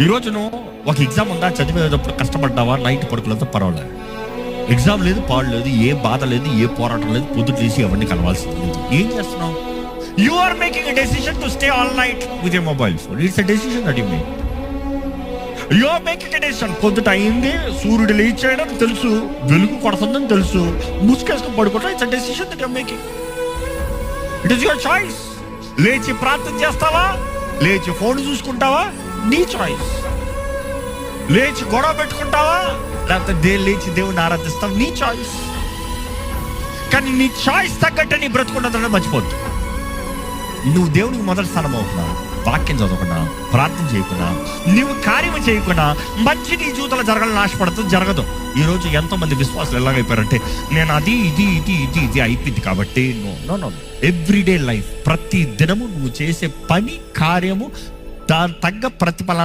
ఈరోజు నువ్వు ఒక ఎగ్జామ్ ఉందా, చదివేటప్పుడు కష్టపడ్డావా, నైట్ పడుకోలేదో పర్వాలేదు. ఎగ్జామ్ లేదు, పాడు లేదు, ఏ బాధ లేదు, ఏ పోరాటం లేదు, పొద్దుట లేసి ఎవరిని కలవాల్సింది లేదు. ఏం చేస్తున్నావు? You are making a decision to stay all night with your mobile phone. It's a decision that you make. You are making a decision. పొద్దుట అయింది, సూర్యుడు లేచాడని తెలుసు, వెలుగు కొడుతుందని తెలుసు, ముసుకేసుకుని పడుకుంటా. It's a decision that you are making. It is your choice. లేచి ప్రార్థన చేస్తావా, లేచి ఫోన్ చూసుకుంటావా, నీ చాయిస్. లేచి గొడవ పెట్టుకుంటావా, లేకపోతే లేచి దేవుడిని ఆరాధిస్తావు, నీ చాయిస్. కానీ నీ చాయిస్ తగ్గట్టే నీ బ్రతుకున్నదని మర్చిపోద్దు. నువ్వు దేవుడికి మొదటి స్థానం అవుతున్నా, వాక్యం చదవకుండా, ప్రార్థన చేయకుండా, నువ్వు కార్యం చేయకుండా మంచి నీ జీవితంలో జరగాలని ఆశపడుతుంది, జరగదు. ఈరోజు ఎంతో మంది విశ్వాసాలు ఎలాగైపోయారంటే, నేను అది ఇది ఇది ఇది ఇది అయిపోయింది కాబట్టి. No no. ఎవ్రీడే లైఫ్, ప్రతి దినము నువ్వు చేసే పని కార్యము దాని తగ్గ ప్రతిఫలాన్ని